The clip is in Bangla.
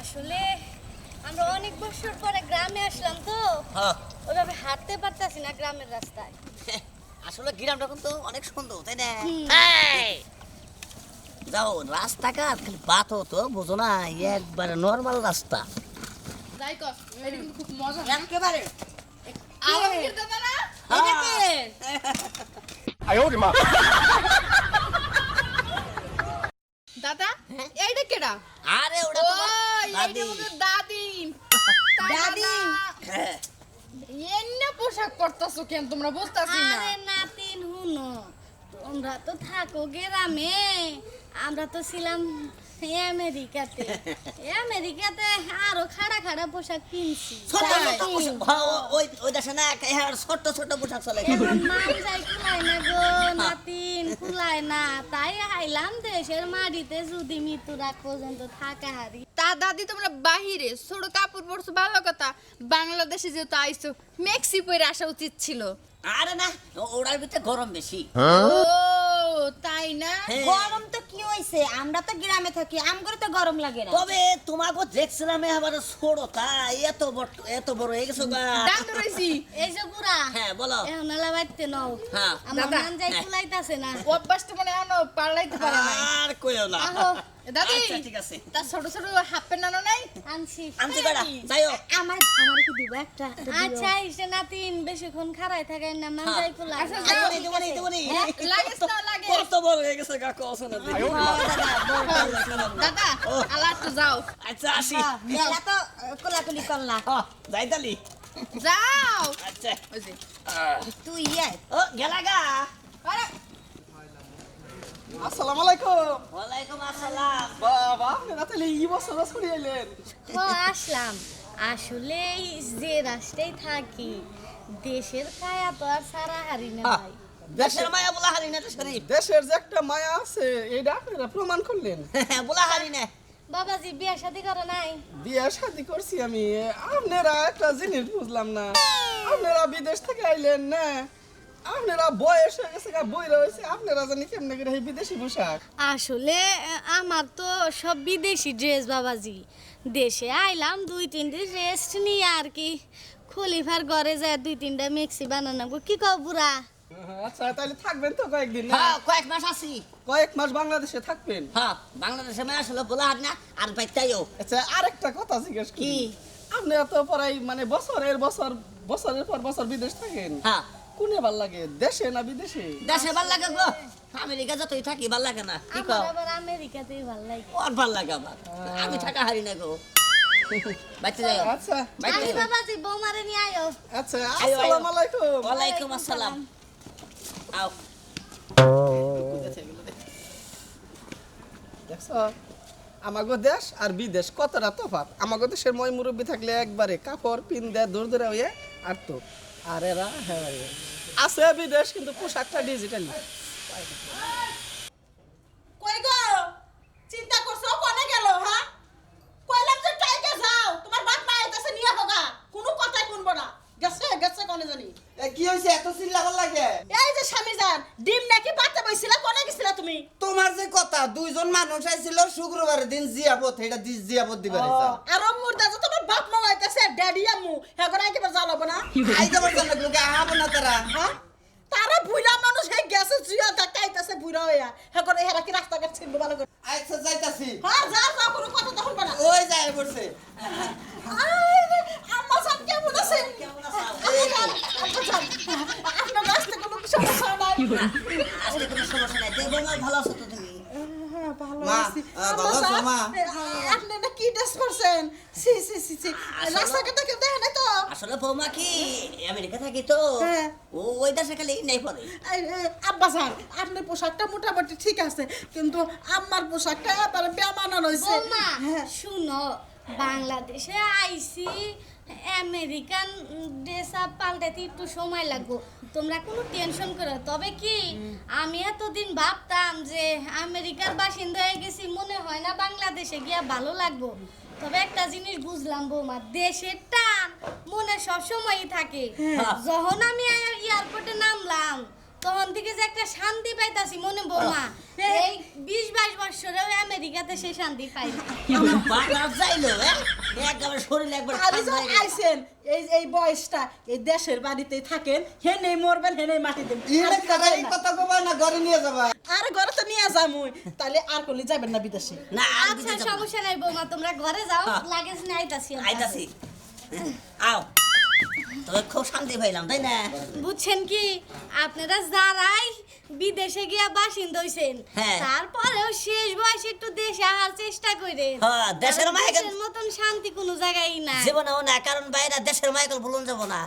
আসলে আমরা অনেক বছর পরে গ্রামে আসলাম তো হ্যাঁ ওইভাবে হাঁটতে পারতাছি না গ্রামের রাস্তায়। আসলে গ্রামটা কিন্তু অনেক সুন্দর তাই না? হুম। যাও রাস্তাঘাট খালি বাত হতো বুঝো না, একবারে নর্মাল রাস্তা যাই কর, এটা কিন্তু খুব মজা। একেবারে আওয়াজ করতে পারা? এটা কে? দাদা, এইটা কেডা? আরে ওটা ও, তোমার এইটা দাদি। আমাদের দাদি। তাই দাদি দাদা, হ্যাঁ। এন্না পোশাক পরতাছো কেন তোমরা বুঝতাছি না? আরে নাতিন হুনো, তোমরা তো থাকো গ্রামে, আমরা তো ছিলাম আমেরিকাতে। আমেরিকাতে আরো খাড়া খাড়া পোশাক কিনছি। ছোট তাই ছোট কি? পোশাক, হ্যাঁ, ওই দেশে না হ্যাঁ, ছোট ছোট পোশাক চলে। এখন মান যাই কুলায় না গো নাতিন, কুলায় না, তাই আইলাম দেশের মাটিতে যদি মৃত্যু রাখ পর্যন্ত থাকা হারি। তা দাদি তোমরা বাহিরে ছোট কাপড় পরছো ভালো কথা, বাংলাদেশে যেহেতু আইছো মেক্সি পরে আসা উচিত ছিল। আরে না, ওড়ার ভিতরে গরম বেশি। ও তাই না? হ্যাঁ। গরম তো কি হইছে, আমরা তো গ্রামে থাকি, আমগরে তো গরম লাগে না। তবে তোমাকে দেখছিলাম আবার ছোট তাই এত বড় হয়ে গেছো গা। দাঁত রইছি এই যে বুড়া, হ্যাঁ বলো। এখন এলা বাইতে নাও, হ্যাঁ আমার দাদা, মান যাই হ্যাঁ। কুলাইতাছে না। অভ্যাসটা মানে আনো পাল্টাইতে পারে না। আর কইও না। আহো, দাদি আচ্ছা, ঠিক আছে। তা ছোট ছোট হাফ প্যান্ট আনো নাই? আনছি। আনতে কয়টা যাইও। আমার কি দিব একটা? আচ্ছা এসে নাতিন বেশিক্ষণ খাড়ায় থাকেন না, মান যাই কুলায় আচ্ছা, না। যাও। দেবনি। লাগেস না লাগে। কত বড় হয়ে গেছে গা কসো না। দাদা আলা একটু যাও আচ্ছা আসি। মেলা তো কোলাকুলি করলা। যাই তালি। যাও। আচ্ছা ওই যে তুই ইয়ে ও গেলা গা। আরে আসসালামু আলাইকুম। ওয়ালাইকুম আসসালাম। বাবা আপনারা তাহলে এই বছর ছড়িয়ে এলেন। ও আসলাম, আসলে এই যে রাস্তায় থাকি দেশের কায়া তো আর সারা হারি না ভাই। দেশের মায়া বলা হারি না তো শরীফ। দেশের যে একটা মায়া আছে এইটা আপনারা প্রমাণ করলেন। বলা হারি না। বাবাজি বিয়া শাদি করে নাই? বিয়ে শাদি করছি আমি। আপনারা একটা জিনিস বুঝলাম না, আপনারা বিদেশ থেকে আইলেন না, আপনারা বয়স হয়ে গেছে গা, বইরা হয়েছে, আপনারা জানি কেমনে করে এই বিদেশি পোশাক। আসলে আমার তো সব বিদেশি ড্রেস বাবাজি, দেশে আইলাম 2-3 দিন রেস্ট নিয়ে আর কি, খলিফার ঘরে যায় 2-3টা মিক্সি বানানো। কি কও বুড়া? আচ্ছা তাহলে থাকবেন তো কয়েকদিন না? হ্যাঁ কয়েক মাস আছি। কয়েক মাস বাংলাদেশে থাকবেন। হ্যাঁ বাংলাদেশে মায়া আসলে বলা হারি না আর বাইতাইও। আচ্ছা আরেকটা কথা জিজ্ঞেস করি। কি? আপনারা তো প্রায় মানে বছরের পর বছর বিদেশ থাকেন, হ্যাঁ কোনে ভাল লাগে, দেশে না বিদেশে? দেশে ভাল লাগে গো। আমেরিকা যতই থাকি ভাল লাগে না। কি কও? আমার আবার আমেরিকাতেই ভাল লাগে। ওর ভাল লাগে আমার। আমি থাকা হারি না গো। বাইতে যাও। আচ্ছা বাইতে আমি যাও। বাবাজি বৌমারে নিয়ে আয়ো। আচ্ছা আয়ো, আয়ো। আসসালামু আলাইকুম। ওয়ালাইকুম আসসালাম। আও। দেখছো আমাগো দেশ আর বিদেশ কতটা তফাৎ। আমাগো দেশের মই মুরব্বী থাকলে একবারে কাপড় পিন দেয় দূর দূরে হয়ে আর তো আর এরা হ্যাঁ আছে বিদেশ কিন্তু পোশাকটা ডিজিটালি। কই গো চিন্তা করছো কোনে গেল হ্যাঁ কইলাম যে টাইকে যাও তোমার বাপ মা আইতাছে নিয়ে হোগা কোনো কথাই শুনবো না গেছে কোনে জানি কি হয়েছে এত চিল্লাবার লাগে? এই যে স্বামী জান ডিম নাকি পাতে বইছিলা কোনে গেছিলা তুমি তোমার যে কথা দুইজন মানুষ আইছিল শুক্রবারের দিন জিয়াবত, এটা জিয়াবত দিবার ইচ্ছা। আর মুর্দা যে তোমার বাপ মা আইতাছে ড্যাডি আম্মু হেগর আইকে বার জ্বালাবো না আই যাবার জন্য লোকে আহাবো না তারা। হ্যাঁ তারা বুইলা মানুষ হে গেছে জিয়া ধাক্কাইতাছে বুইরা হইয়া হেগর হেরা কি রাস্তাঘাট চিনবো ভালো করে আচ্ছা যাইতাছি। হ্যাঁ যা যা কোনো কথা তখন না ওই যায় বসে। আম্মা সাহেব কেমন আছেন আপনার রাস্তায় কোনো সমস্যা নাই আজকে কোনো সমস্যা নাই। দেখো না ভালো আছো তো তুমি? ভালো মা, আছি ভালো আছো, মা? আপনি না কি ড্রেস পরছেন সি সি সি সি রাস্তাঘাটে কেউ দেখে নাই তো আসলে বৌমা কি আমেরিকা থাকি তো হ্যাঁ। ওই দেশে খালি নেই পড়ে। আব্বা স্যার আপনার পোশাকটা মোটামুটি ঠিক আছে কিন্তু আমার পোশাকটা এবারে বেমানান হয়েছে বৌমা শুনো, বাংলাদেশে আইছি, আমেরিকান ড্রেস আপ পাল্টাতে একটু সময় লাগবে, তোমরা কোনো টেনশন করো। তবে কি আমি এতদিন ভাবতাম যে আমেরিকার বাসিন্দা হয়ে গেছি, মনে হয় না বাংলাদেশে গিয়া ভালো লাগবো। তবে একটা জিনিস বুঝলাম বৌমা, দেশের টান মনে সবসময়ই থাকে। যখন আমি এয়ারপোর্টে নামলাম তখন থেকে যে একটা শান্তি পাইতাছি মনে বৌমা এই 20-22 বছরেও আমেরিকাতে সে শান্তি পাই না। বাজার যাইলো একবারে শরীর একবার আরে ঠান্ডা যে হয়ে গেল। আইছেন এই বয়সটা এই দেশের বাড়িতেই থাকেন হেনে মরবেন হেনে মাটি দেবেন ইরে কাকা এই কথা কবা না ঘরে নিয়ে যাবা আর ঘরে তো নিয়ে যামুই তাহলে আর কোলি যাবেন না বিদেশে না আর আচ্ছা দিতে যাবো না। সমস্যা নাই বৌমা তোমরা ঘরে যাও লাগেজ নিয়ে আইতাছি আমরা। আইতাছি আও তবে খুব শান্তি পাইলাম তাই না বুঝছেন কি আপনারা যারাই বিদেশে গিয়া বাসিন্দা হইছেন হ্যাঁ। তারপরেও শেষ বয়সে একটু দেশে আসার চেষ্টা করেন হ্যাঁ, দেশের কারণ মায়া দেশের মতন শান্তি কোনো জায়গায় নাই জীবনেও না কারণ বাইরে দেশের মাইকেল বলুন যাবো না